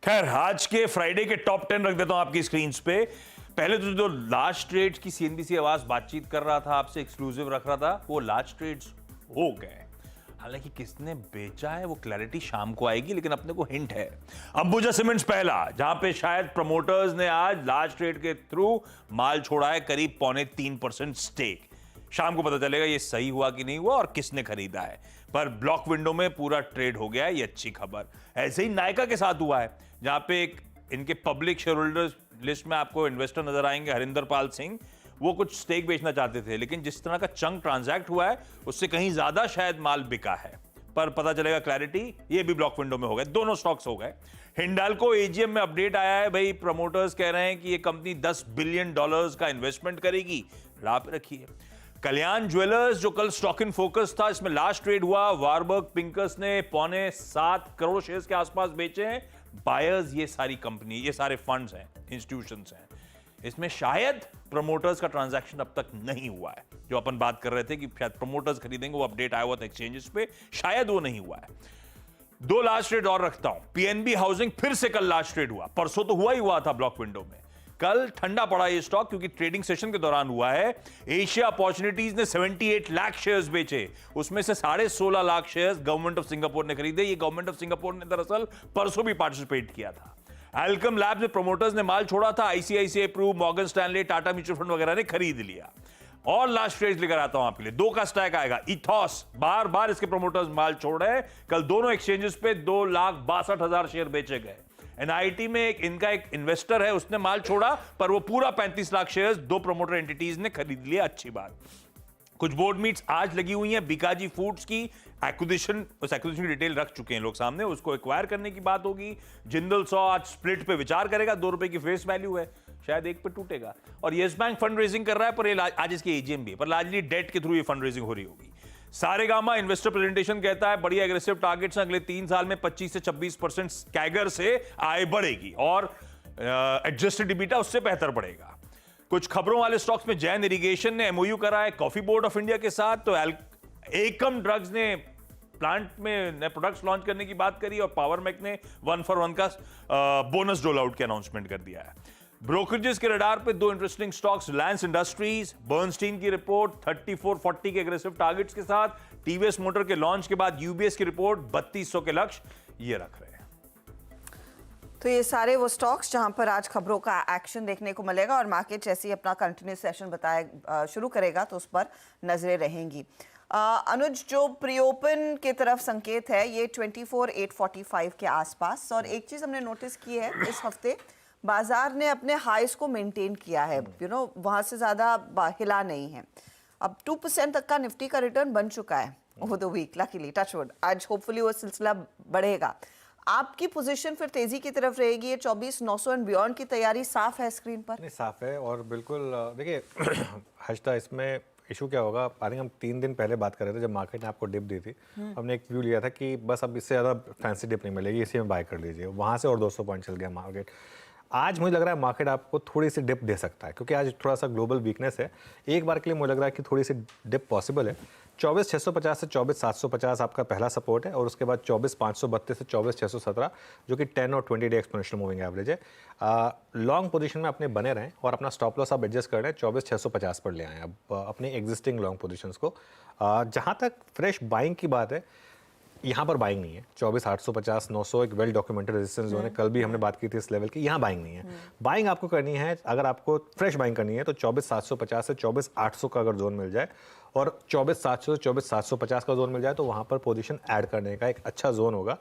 खैर आज के फ्राइडे के टॉप 10 रख देता हूं आपकी स्क्रीन पे। पहले तो जो लास्ट ट्रेड्स की सीएनबीसी आवाज बातचीत कर रहा था, आपसे एक्सक्लूसिव रख रहा था, वो लास्ट ट्रेड्स हो गए। हालांकि किसने बेचा है वो क्लैरिटी शाम को आएगी, लेकिन अपने को हिंट है। अंबुजा सीमेंट्स पहला, जहां पे शायद प्रमोटर्स ने आज लास्ट ट्रेड के थ्रू माल छोड़ा है करीब 3.25% स्टेक। शाम को पता चलेगा ये सही हुआ कि नहीं हुआ और किसने खरीदा है, पर ब्लॉक विंडो में पूरा ट्रेड हो गया है, ये अच्छी खबर। ऐसे ही नायका के साथ हुआ है, जहां पे एक इनके पब्लिक शेयर होल्डर्स लिस्ट में आपको इन्वेस्टर नजर आएंगे, हरिंदर पाल सिंह। वो कुछ स्टेक बेचना चाहते थे, लेकिन जिस तरह का चंक ट्रांजैक्ट हुआ है उससे कहीं ज्यादा शायद माल बिका है, पर पता चलेगा क्लैरिटी। ये भी ब्लॉक विंडो में हो गए, दोनों स्टॉक्स हो गए। हिंडाल्को एजीएम में अपडेट आया है भाई, प्रमोटर्स कह रहे हैं कि ये कंपनी $10 बिलियन का इन्वेस्टमेंट करेगी। राह पे रखिए। कल्याण ज्वेलर्स जो कल स्टॉक इन फोकस था, इसमें लास्ट ट्रेड हुआ, वारबर्ग पिंकस ने 7.25 करोड़ शेयर्स के आसपास बेचे हैं। बायर्स ये सारी कंपनी, ये सारे फंड्स हैं, इंस्टीट्यूशंस हैं। इसमें शायद प्रमोटर्स का ट्रांजैक्शन अब तक नहीं हुआ है। जो अपन बात कर रहे थे कि शायद प्रमोटर्स खरीदेंगे, वो अपडेट आया हुआ था एक्सचेंजेस पे, शायद वो नहीं हुआ है। दो लास्ट ट्रेड और रखता हूं। पीएनबी हाउसिंग फिर से कल लास्ट ट्रेड हुआ, परसों तो हुआ ही हुआ था ब्लॉक विंडो में। कल ठंडा पड़ा ये स्टॉक क्योंकि ट्रेडिंग सेशन के दौरान हुआ है। एशिया अपॉर्चुनिटीज ने 78 लाख शेयर्स बेचे, उसमें से 16.5 lakh shares government of Singapore ने खरीदे। ये गवर्नमेंट ऑफ सिंगापुर ने दरअसल परसों भी पार्टिसिपेट किया था। एल्कम लैब्स में प्रमोटर्स ने माल छोड़ा था, ICICI Pru, Morgan Stanley, Tata mutual fund वगैरह ने खरीद लिया। और लास्ट ट्रेड लेकर आता हूं आपके लिए, 2 का स्टैक आएगा। इथॉस, बार बार इसके प्रमोटर्स माल छोड़ रहे हैं। कल दोनों एक्सचेंजेस पे 2,62,000 शेयर बेचे गए। एनआईटी में इनका एक इन्वेस्टर है, उसने माल छोड़ा, पर वो पूरा 35 लाख शेयर्स 2 प्रमोटर एंटिटीज ने खरीद लिया। अच्छी बात। कुछ बोर्ड मीट्स आज लगी हुई हैं। बीकाजी फूड्स की एक्विजिशन, उस एक्विजिशन की डिटेल रख चुके हैं लोग सामने, उसको एक्वायर करने की बात होगी। जिंदल सॉ आज स्प्लिट पे विचार करेगा, ₹2 की फेस वैल्यू है, शायद 1 पे टूटेगा। और येस बैंक फंड रेजिंग कर रहा है, पर आज इसकी एजीएम भी है, पर लार्जली डेट के थ्रू ये फंड रेजिंग हो रही होगी। सारेगामा इन्वेस्टर प्रेजेंटेशन कहता है बड़ी एग्रेसिव टारगेट्स, अगले 3 साल में 25 से 26% कैगर से आय बढ़ेगी और एडजस्टेड EBITDA उससे बेहतर बढ़ेगा। कुछ खबरों वाले स्टॉक्स में जैन इरिगेशन ने एमओयू करा है कॉफी बोर्ड ऑफ इंडिया के साथ, तो एकम ड्रग्स ने प्लांट में नए प्रोडक्ट्स लॉन्च करने की बात करी, और पावर मैक ने 1 for 1 का बोनस डोल आउट के अनाउंसमेंट कर दिया है। ब्रोकरेजेस के रडार पे 2 interesting stocks, Reliance industries, Bernstein की रिपोर्ट 3440 के एग्रेसिव टारगेट्स के साथ, टीवीएस मोटर के लॉन्च के बाद यूबीएस की रिपोर्ट 3200 के लक्ष्य, ये रख रहे हैं। तो ये सारे वो स्टॉक्स जहां पर आज खबरों का एक्शन देखने को मिलेगा, और मार्केट जैसे ही अपना कंटिन्यूस सेशन शुरू करेगा तो उस पर नजरें रहेंगी। अनुज, जो प्री ओपन की तरफ संकेत है ये 24,845 के आसपास, और एक चीज हमने नोटिस की है, इस हफ्ते बाजार ने अपने हाईस को मेंटेन किया है, वहां से ज्यादा हिला नहीं है। अब 2% तक का निफ्टी का रिटर्न बन चुका है over the week, luckily, touchwood. आज होपफुली वो सिलसिला बढ़ेगा। आपकी पोजीशन फिर तेजी की तरफ रहेगी? ये 24,900 एंड बियॉन्ड की तैयारी साफ है स्क्रीन पर? नहीं, साफ है। और बिल्कुल देखिए हर्षदा, इसमें इशू क्या होगा, आई थिंक हम 3 दिन पहले बात कर रहे थे जब मार्केट ने आपको डिप दी थी, हमने एक व्यू लिया था कि बस अब इससे ज़्यादा फैंसी डिप नहीं मिलेगी, इसी में बाय कर लीजिए। वहाँ से और 200 पॉइंट चल गया मार्केट। आज मुझे लग रहा है मार्केट आपको थोड़ी सी डिप दे सकता है, क्योंकि आज थोड़ा सा ग्लोबल वीकनेस है। एक बार के लिए मुझे लग रहा है कि थोड़ी सी डिप पॉसिबल है। 24,650 से 24,750 आपका पहला सपोर्ट है, और उसके बाद 24,532 से 24,617 जो कि 10 और 20 डे एक्सपोनेंशियल मूविंग एवरेज है। लॉन्ग पोजीशन में अपने बने रहें, और अपना स्टॉप लॉस आप एडजस्ट कर रहे हैं 24,650 पर ले आएँ अब अपनी एग्जिस्टिंग लॉन्ग पोजीशंस को। जहाँ तक फ्रेश बाइंग की बात है, यहाँ पर बाइंग नहीं है। 24,850, 900 एक वेल डॉक्यूमेंटेड रेजिस्टेंस जोन है, कल भी हमने बात की थी इस लेवल की। यहाँ बाइंग नहीं है। बाइंग आपको करनी है, अगर आपको फ्रेश बाइंग करनी है तो 24,750 से 24,800 का अगर जोन मिल जाए, और 24,700 से 24,750 का जोन मिल जाए, तो वहाँ पर पोजीशन ऐड करने का एक अच्छा जोन होगा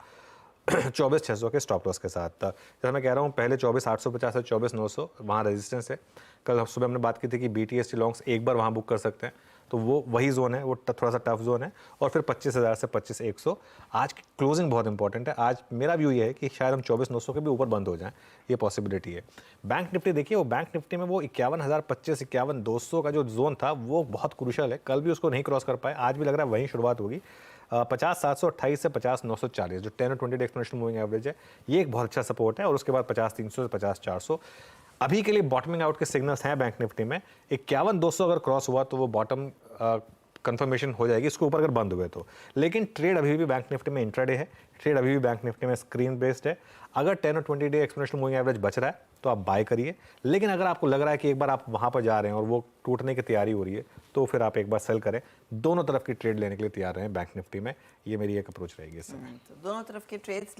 24,600 के स्टॉप लॉस के साथ। जैसा मैं कह रहा हूँ, पहले 24,850 से 24,900 वहाँ रेजिस्टेंस है। कल सुबह हमने बात की थी कि BTST लॉन्ग्स एक बार वहाँ बुक कर सकते हैं, तो वो वही जोन है, वो थोड़ा सा टफ जोन है। और फिर 25,000 से 25,100 आज की क्लोजिंग बहुत इंपॉर्टेंट है। आज मेरा व्यू ये है कि शायद हम 24,900 के भी ऊपर बंद हो जाएं, ये पॉसिबिलिटी है। बैंक निफ्टी देखिए, वो बैंक निफ्टी में वो 51,025, 51,200 का जो जोन था वो बहुत क्रूशल है। कल भी उसको नहीं क्रॉस कर पाए, आज भी लग रहा है वहीं शुरुआत होगी। 50,728 से 50,940 जो 10 और 20 डे एक्सपोनेंशियल मूविंग एवरेज है, ये एक बहुत अच्छा सपोर्ट है। और उसके बाद 50,300 से 50,400 अभी के लिए बॉटमिंग आउट के सिग्नल्स हैं बैंक निफ्टी में। 51,200 अगर क्रॉस हुआ तो वो बॉटम कंफर्मेशन हो जाएगी इसके ऊपर अगर बंद हुए तो। लेकिन ट्रेड अभी भी बैंक निफ्टी में इंट्राडे है, ट्रेड अभी भी बैंक निफ्टी में स्क्रीन बेस्ड है। अगर 10 और 20 डे एक्सपोनेंशियल मूविंग एवरेज बच रहा है तो आप बाय करिए। लेकिन अगर आपको लग रहा है कि एक बार आप वहाँ पर जा रहे हैं और वो टूटने की तैयारी हो रही है तो फिर आप एक बार सेल करें। दोनों तरफ की ट्रेड लेने के लिए तैयार रहें बैंक निफ्टी में, ये मेरी एक अप्रोच रहेगी इस समय। तो दोनों तरफ के ट्रेड्स